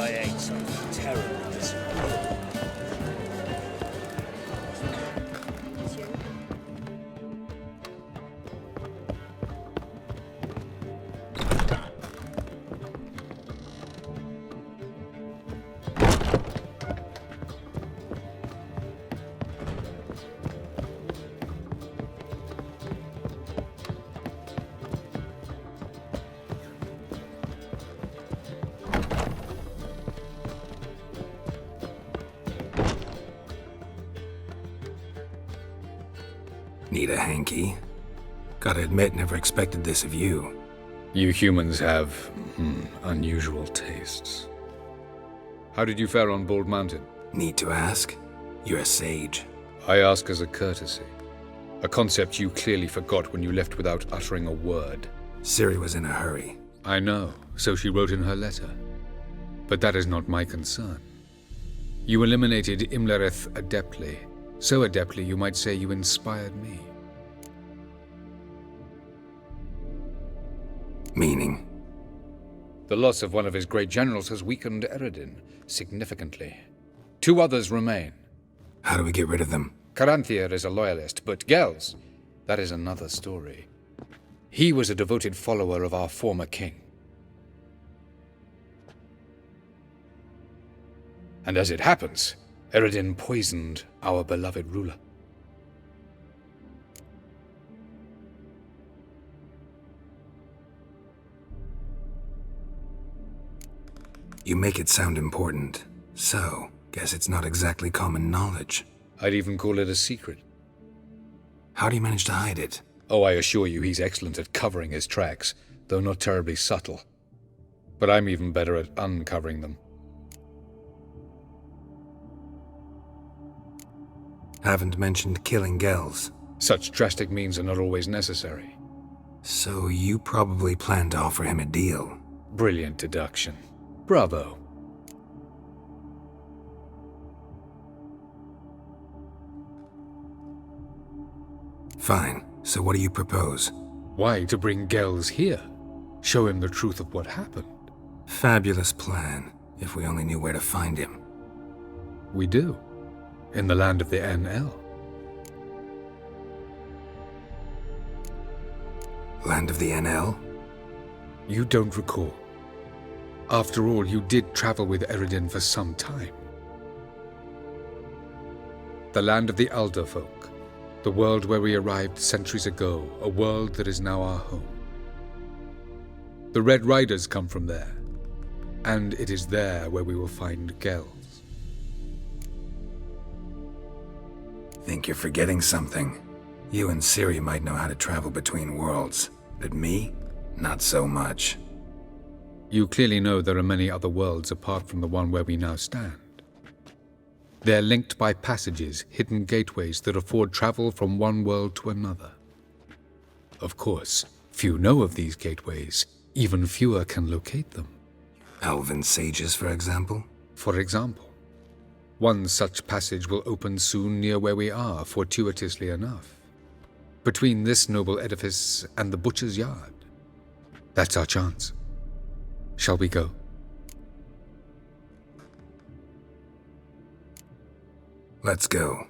I ate something terribly disappointing. Need a hanky? Gotta admit, never expected this of you. You humans have unusual tastes. How did you fare on Bald Mountain? Need to ask? You're a sage. I ask as a courtesy. A concept you clearly forgot when you left without uttering a word. Ciri was in a hurry. I know, so she wrote in her letter. But that is not my concern. You eliminated Imlerith adeptly. So adeptly, you might say you inspired me. Meaning? The loss of one of his great generals has weakened Eredin significantly. 2 others remain. How do we get rid of them? Caranthir is a loyalist, but Gels, that is another story. He was a devoted follower of our former king. And as it happens, Eredin poisoned our beloved ruler. You make it sound important. So, guess it's not exactly common knowledge. I'd even call it a secret. How do you manage to hide it? Oh, I assure you he's excellent at covering his tracks, though not terribly subtle. But I'm even better at uncovering them. Haven't mentioned killing Gels. Such drastic means are not always necessary. So you probably plan to offer him a deal. Brilliant deduction. Bravo. Fine. So what do you propose? Why, to bring Gels here? Show him the truth of what happened. Fabulous plan, if we only knew where to find him. We do. In the land of the NL. Land of the NL? You don't recall. After all, you did travel with Eredin for some time. The land of the Alder folk. The world where we arrived centuries ago. A world that is now our home. The Red Riders come from there. And it is there where we will find Gels. Think you're forgetting something. You and Ciri might know how to travel between worlds, but me? Not so much. You clearly know there are many other worlds apart from the one where we now stand. They're linked by passages, hidden gateways that afford travel from one world to another. Of course, few know of these gateways. Even fewer can locate them. Elven sages, for example? For example. One such passage will open soon near where we are, fortuitously enough. Between this noble edifice and the butcher's yard. That's our chance. Shall we go? Let's go.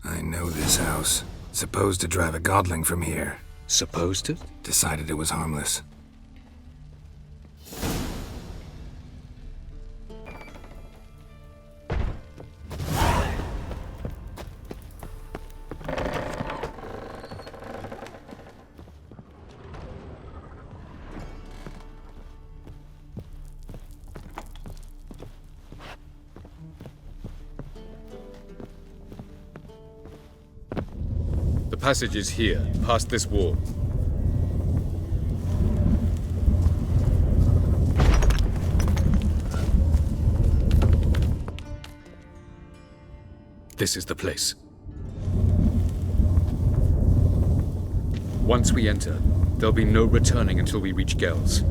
I know this house. Supposed to drive a godling from here. Supposed to? Decided it was harmless. The passage is here, past this wall. This is the place. Once we enter, there'll be no returning until we reach Gels.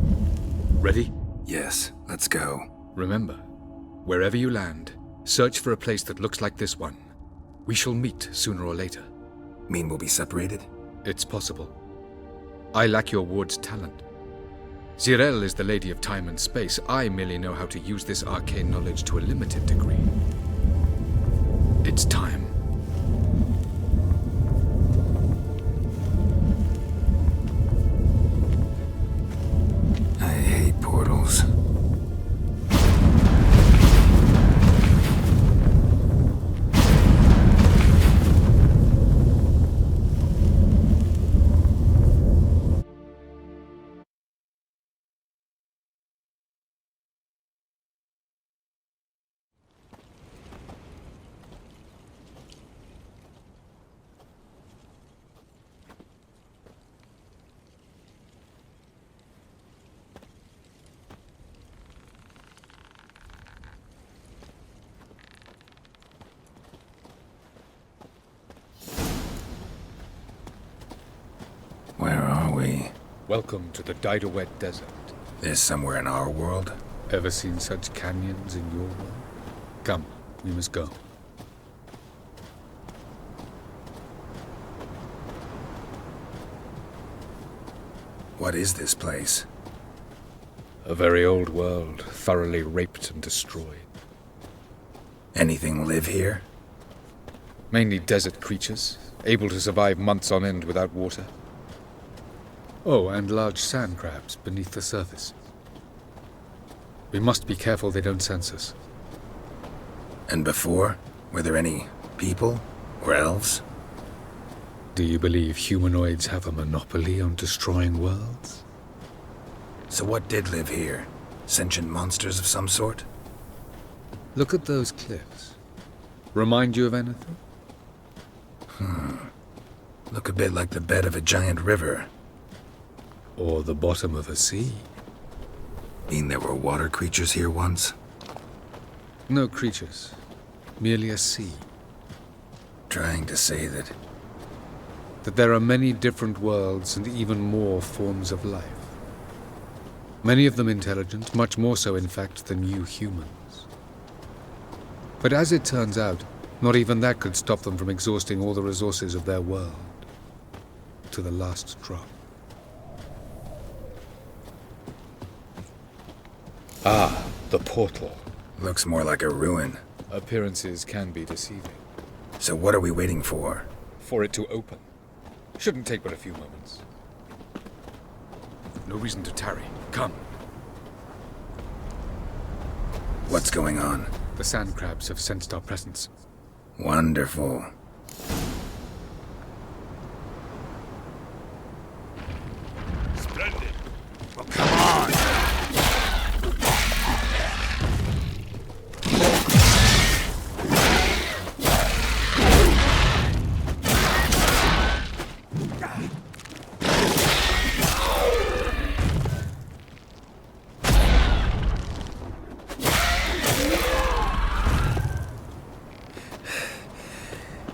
Ready? Yes, let's go. Remember, wherever you land, search for a place that looks like this one. We shall meet sooner or later. Mean we'll be separated? It's possible. I lack your ward's talent, Zirel is the lady of time and space. I merely know how to use this arcane knowledge to a limited degree. It's time. I hate portals. Where are we? Welcome to the Didowet Desert. This somewhere in our world? Ever seen such canyons in your world? Come, we must go. What is this place? A very old world, thoroughly raped and destroyed. Anything live here? Mainly desert creatures, able to survive months on end without water. Oh, and large sand crabs beneath the surface. We must be careful they don't sense us. And before? Were there any people? Or elves? Do you believe humanoids have a monopoly on destroying worlds? So what did live here? Sentient monsters of some sort? Look at those cliffs. Remind you of anything? Look a bit like the bed of a giant river. Or the bottom of a sea? Mean there were water creatures here once? No creatures. Merely a sea. Trying to say that... That there are many different worlds and even more forms of life. Many of them intelligent, much more so in fact than you humans. But as it turns out, not even that could stop them from exhausting all the resources of their world. To the last drop. Ah, the portal. Looks more like a ruin. Appearances can be deceiving. So what are we waiting for? For it to open. Shouldn't take but a few moments. No reason to tarry. Come. What's going on? The sand crabs have sensed our presence. Wonderful. Splendid. Well, come on.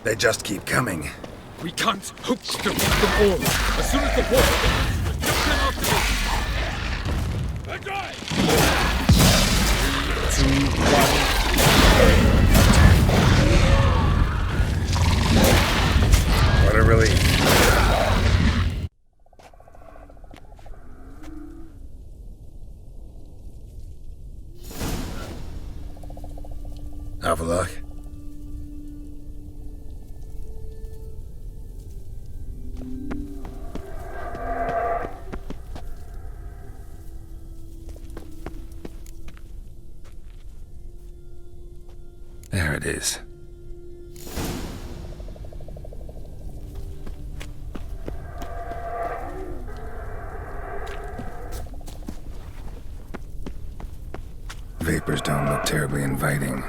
They just keep coming. We can't hope to beat them all. As soon as the war opens, just come after me. Let's go. 2, 1. What a relief. Avallach? There it is. Vapors don't look terribly inviting.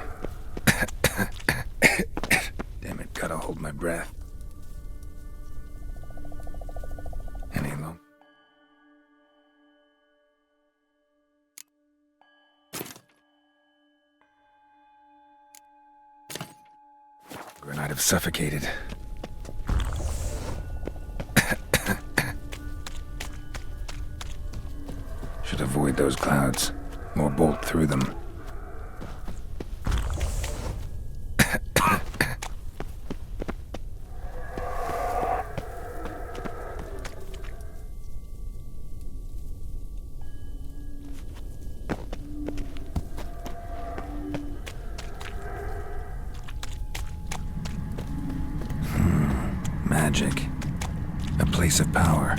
Damn it, gotta hold my breath. Any low. I'd have suffocated. Should avoid those clouds, or bolt through them. magic, a place of power.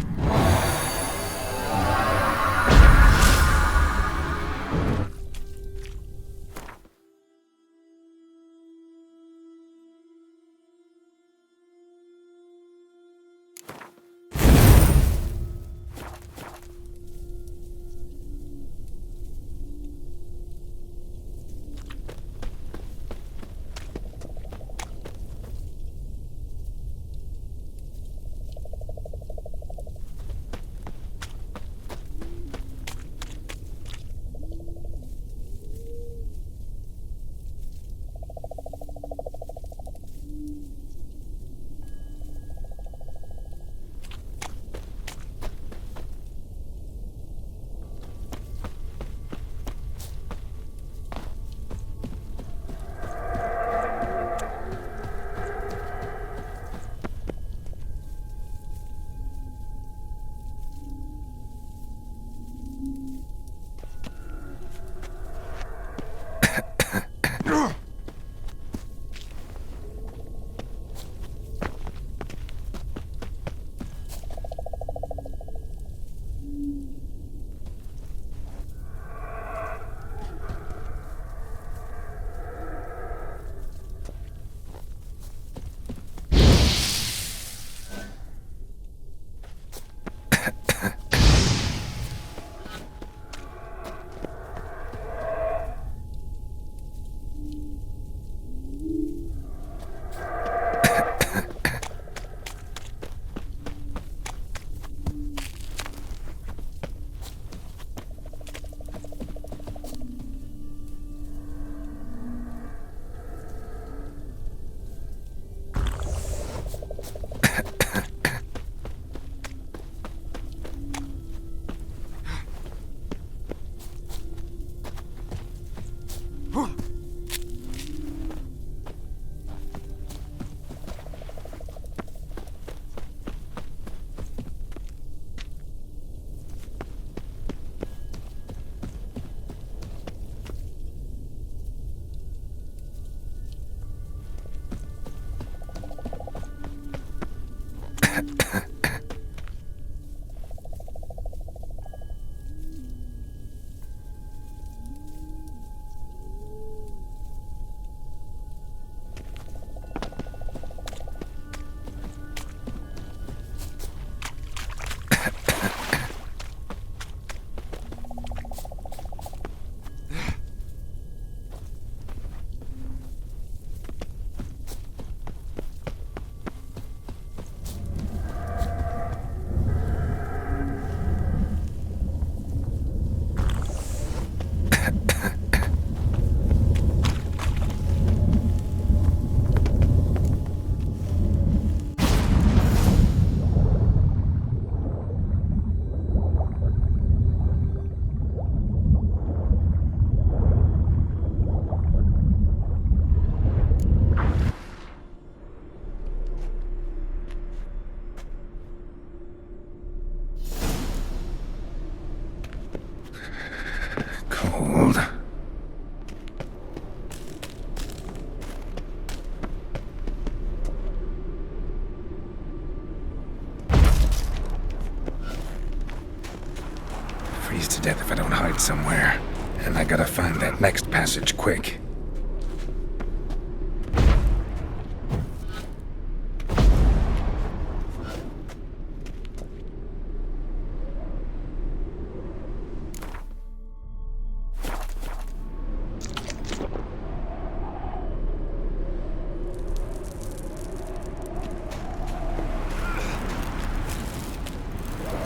Freeze to death if I don't hide somewhere. And I gotta find that next passage quick.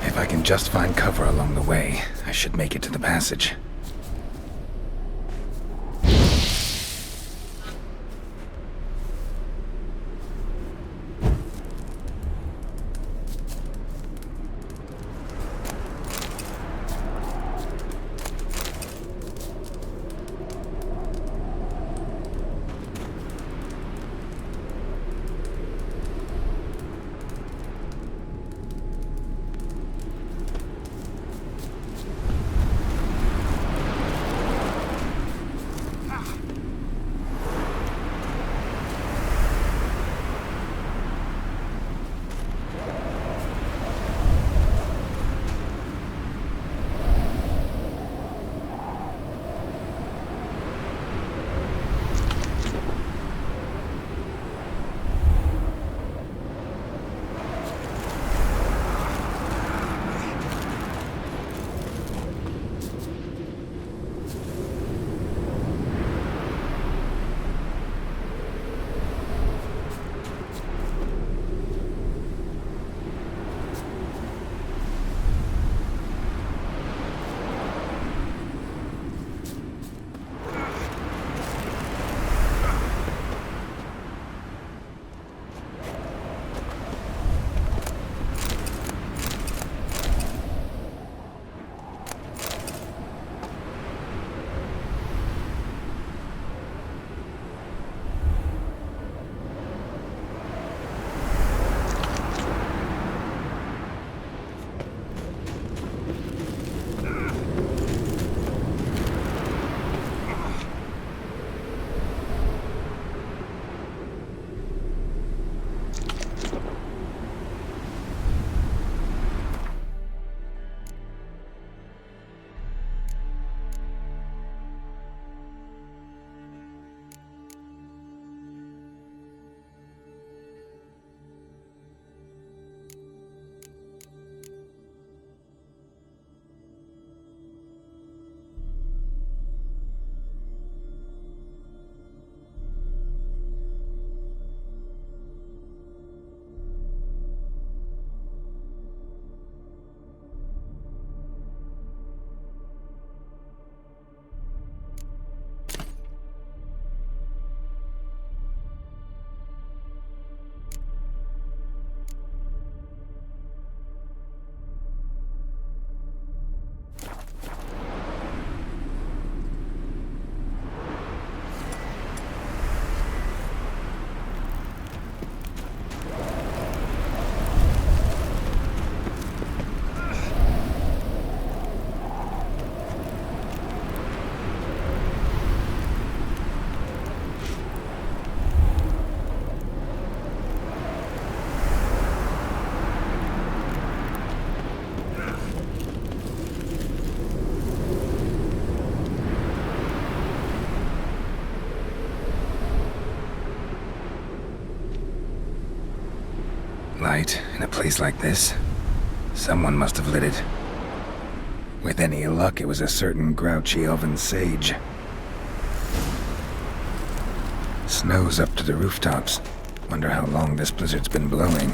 If I can just find cover along the way, I should make it to the passage. light in a place like this? Someone must have lit it. With any luck, it was a certain grouchy elven sage. Snow's up to the rooftops. Wonder how long this blizzard's been blowing.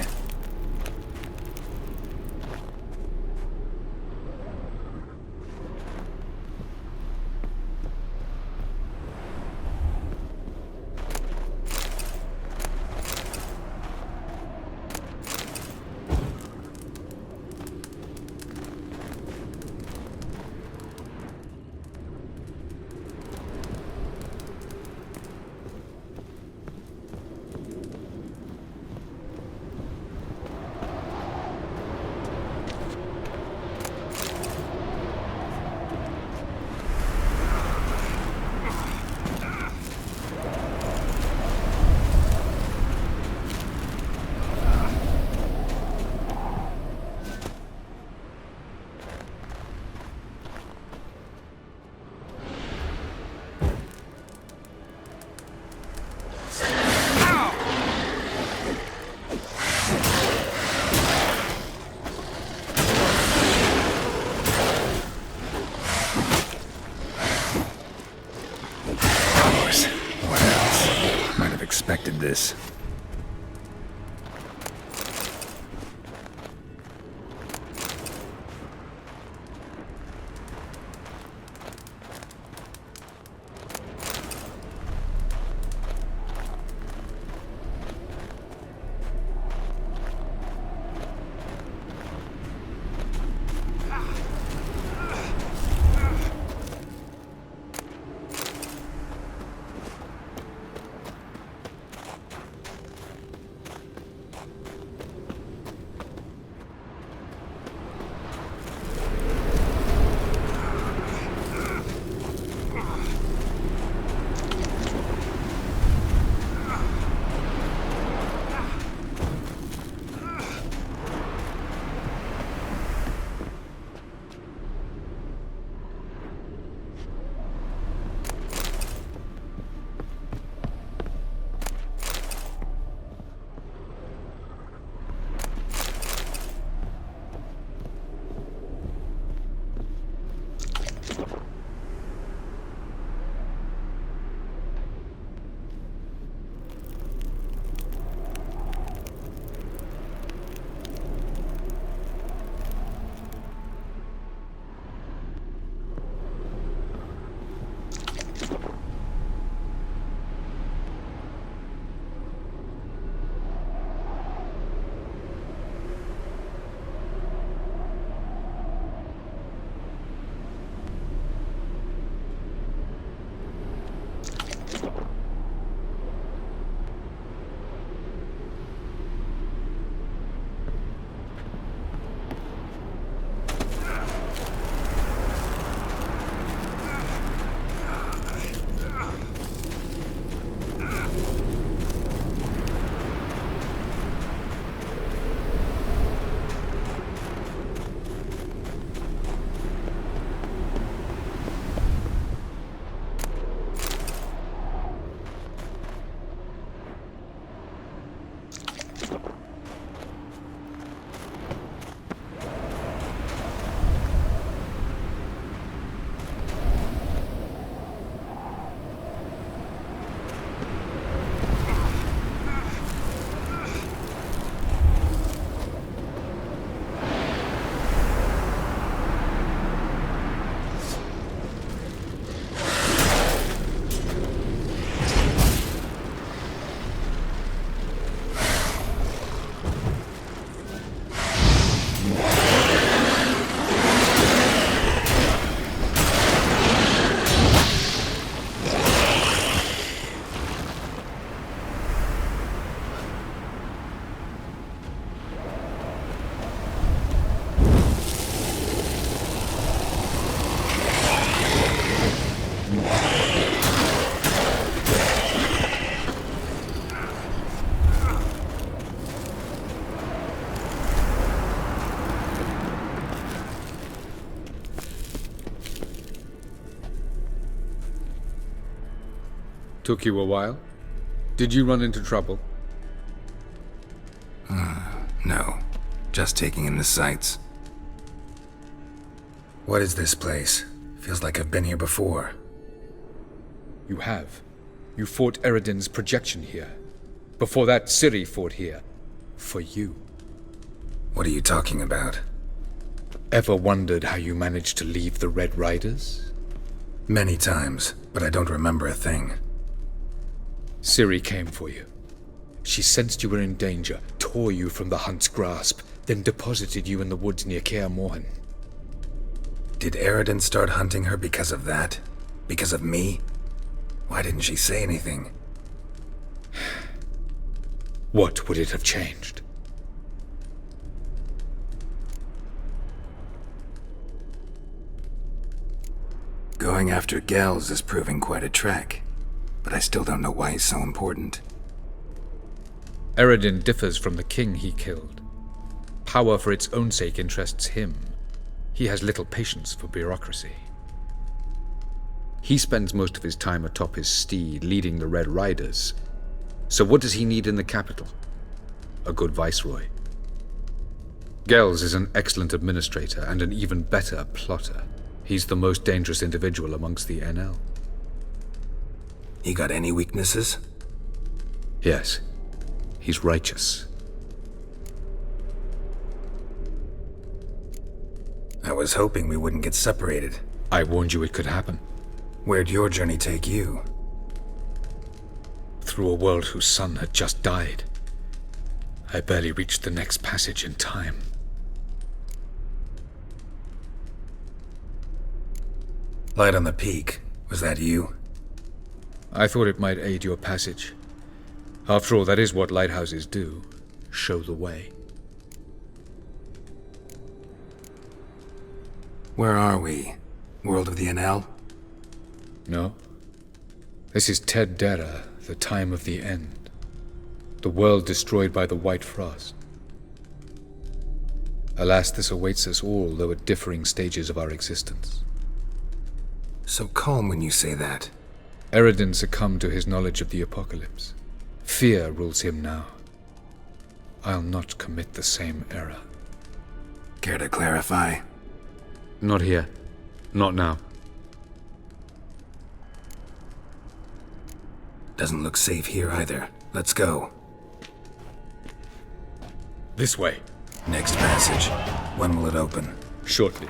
Expected this. Took you a while? Did you run into trouble? No, just taking in the sights. What is this place? Feels like I've been here before. You have. You fought Eredin's projection here. Before that, Ciri fought here. For you. What are you talking about? Ever wondered how you managed to leave the Red Riders? Many times, but I don't remember a thing. Ciri came for you. She sensed you were in danger, tore you from the hunt's grasp, then deposited you in the woods near Kaer Morhen. Did Eredin start hunting her because of that? Because of me? Why didn't she say anything? What would it have changed? Going after Gels is proving quite a trek, but I still don't know why he's so important. Eredin differs from the king he killed. Power for its own sake interests him. He has little patience for bureaucracy. He spends most of his time atop his steed leading the Red Riders. So what does he need in the capital? A good viceroy. Gels is an excellent administrator and an even better plotter. He's the most dangerous individual amongst the NL. He got any weaknesses? Yes. He's righteous. I was hoping we wouldn't get separated. I warned you it could happen. Where'd your journey take you? Through a world whose son had just died. I barely reached the next passage in time. Light on the peak. Was that you? I thought it might aid your passage. After all, that is what lighthouses do. Show the way. Where are we? World of the NL? No. This is Ted Dera, the time of the end. The world destroyed by the White Frost. Alas, this awaits us all, though at differing stages of our existence. So calm when you say that. Eredin succumbed to his knowledge of the apocalypse. Fear rules him now. I'll not commit the same error. Care to clarify? Not here. Not now. Doesn't look safe here either. Let's go. This way. Next passage. When will it open? Shortly.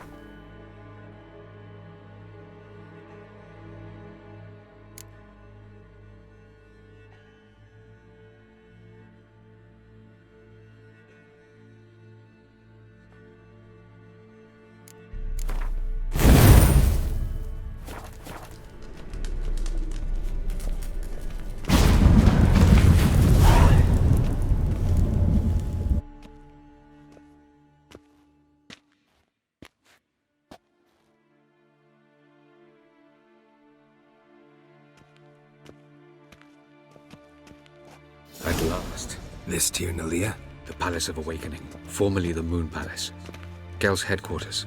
At last. This Tir Nalia? The Palace of Awakening, formerly the Moon Palace. Gel's headquarters.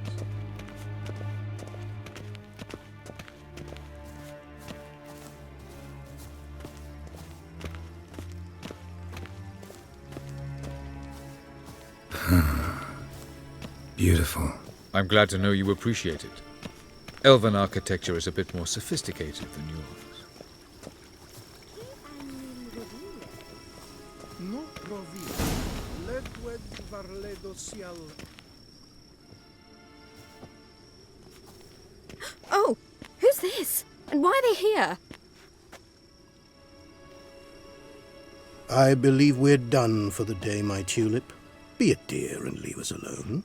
Beautiful. I'm glad to know you appreciate it. Elven architecture is a bit more sophisticated than yours. Oh, who's this? And why are they here? I believe we're done for the day, my tulip. Be a dear and leave us alone.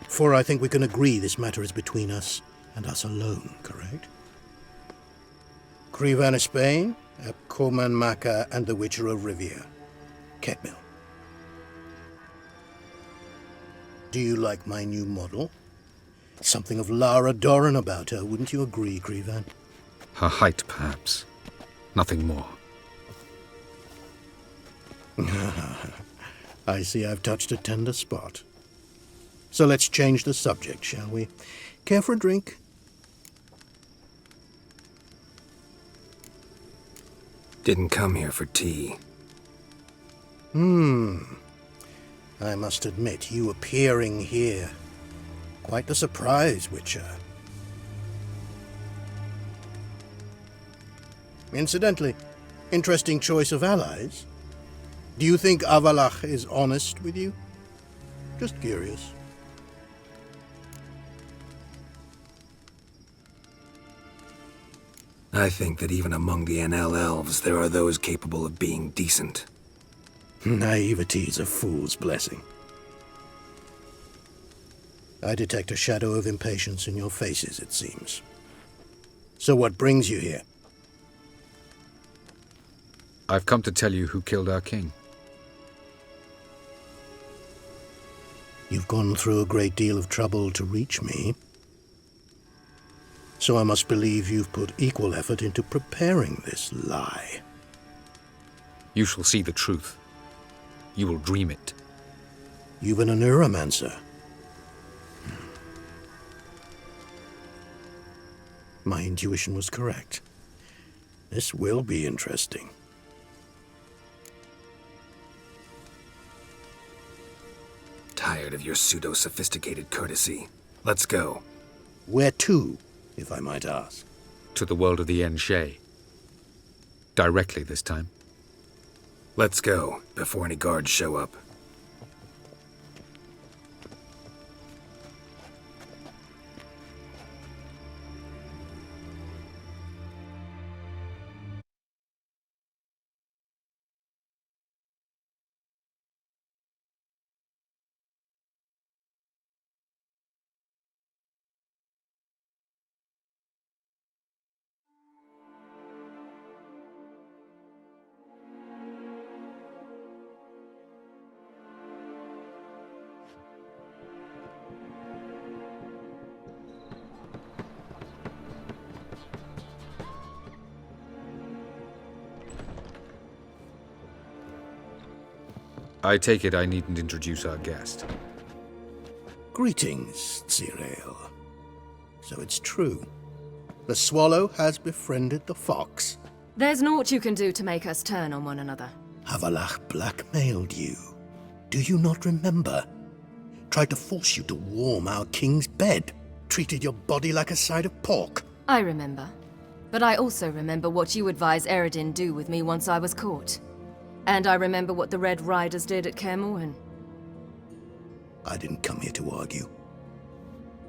For I think we can agree this matter is between us and us alone, correct? Krivan of Spain, Koman Maka, and the Witcher of Rivia. Ketmil. Do you like my new model? Something of Lara Doran about her, wouldn't you agree, Krivan? Her height, perhaps. Nothing more. I see I've touched a tender spot. So let's change the subject, shall we? Care for a drink? Didn't come here for tea. I must admit, you appearing here, quite a surprise, Witcher. Incidentally, interesting choice of allies. Do you think Avallach is honest with you? Just curious. I think that even among the NL elves, there are those capable of being decent. Naivety is a fool's blessing. I detect a shadow of impatience in your faces, it seems. So what brings you here? I've come to tell you who killed our king. You've gone through a great deal of trouble to reach me. So I must believe you've put equal effort into preparing this lie. You shall see the truth. You will dream it. You've been a neuromancer. My intuition was correct. This will be interesting. Tired of your pseudo-sophisticated courtesy. Let's go. Where to, if I might ask? To the world of the Enshe. Directly this time. Let's go, before any guards show up. I take it I needn't introduce our guest. Greetings, Cyril. So it's true. The swallow has befriended the fox. There's naught you can do to make us turn on one another. Avallach blackmailed you. Do you not remember? Tried to force you to warm our king's bed. Treated your body like a side of pork. I remember. But I also remember what you advised Eredin do with me once I was caught. And I remember what the Red Riders did at Kaer Morhen. I didn't come here to argue.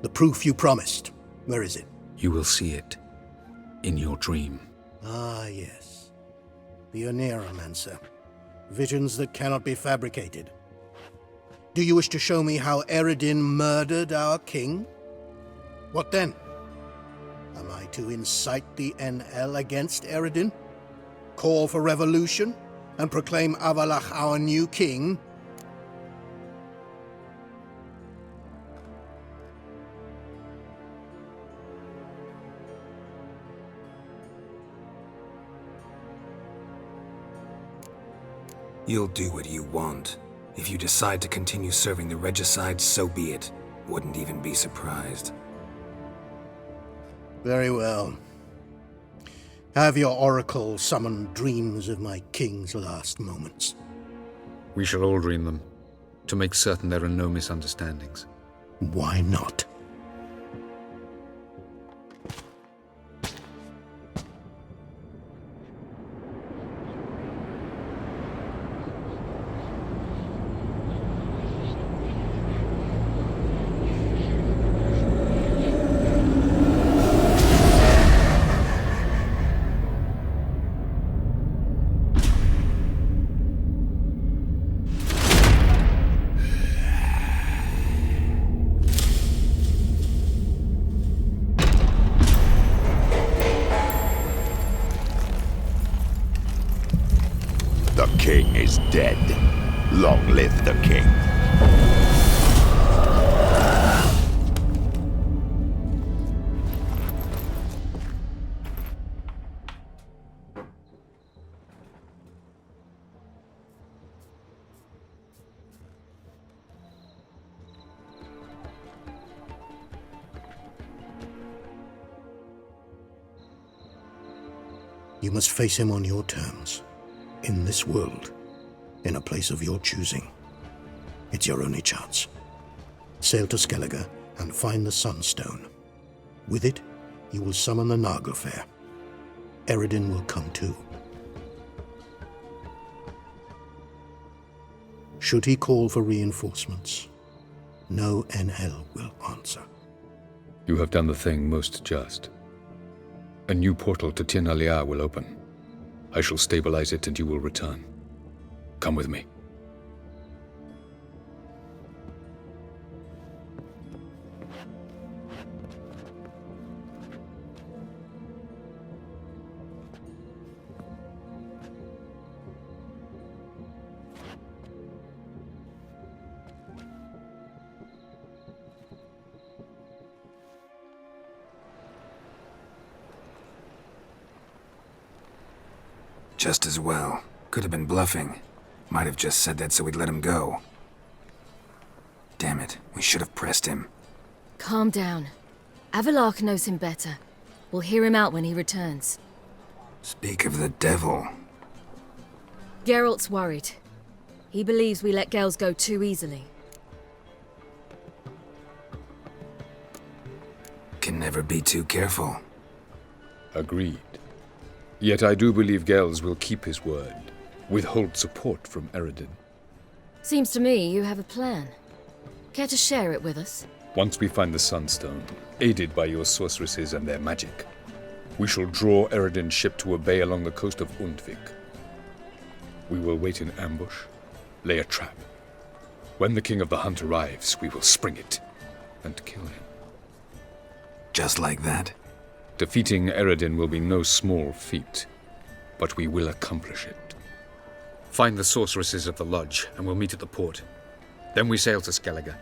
The proof you promised, where is it? You will see it. In your dream. Ah, yes. The Oneiromancer. Visions that cannot be fabricated. Do you wish to show me how Eredin murdered our king? What then? Am I to incite the NL against Eredin? Call for revolution? And proclaim Avallach our new king? You'll do what you want. If you decide to continue serving the regicide, so be it. Wouldn't even be surprised. Very well. Have your oracle summon dreams of my king's last moments. We shall all dream them, to make certain there are no misunderstandings. Why not? The king is dead. Long live the king. You must face him on your terms. In this world. in a place of your choosing. It's your only chance. Sail to Skellige and find the Sunstone. With it, you will summon the Naga Fair. Eredin will come too. Should he call for reinforcements, no NL will answer. You have done the thing most just. A new portal to Tien Alia will open. I shall stabilize it and you will return. Come with me. Just as well. Could have been bluffing. Might have just said that so we'd let him go. Damn it, we should have pressed him. Calm down. Avallach knows him better. We'll hear him out when he returns. Speak of the devil. Geralt's worried. He believes we let girls go too easily. Can never be too careful. Agreed. Yet I do believe Gels will keep his word, withhold support from Eredin. Seems to me you have a plan. Care to share it with us? Once we find the Sunstone, aided by your sorceresses and their magic, we shall draw Eredin's ship to a bay along the coast of Undvik. We will wait in ambush, lay a trap. When the King of the Hunt arrives, we will spring it and kill him. Just like that? Defeating Eredin will be no small feat, but we will accomplish it. Find the sorceresses of the lodge, and we'll meet at the port. Then we sail to Skellige.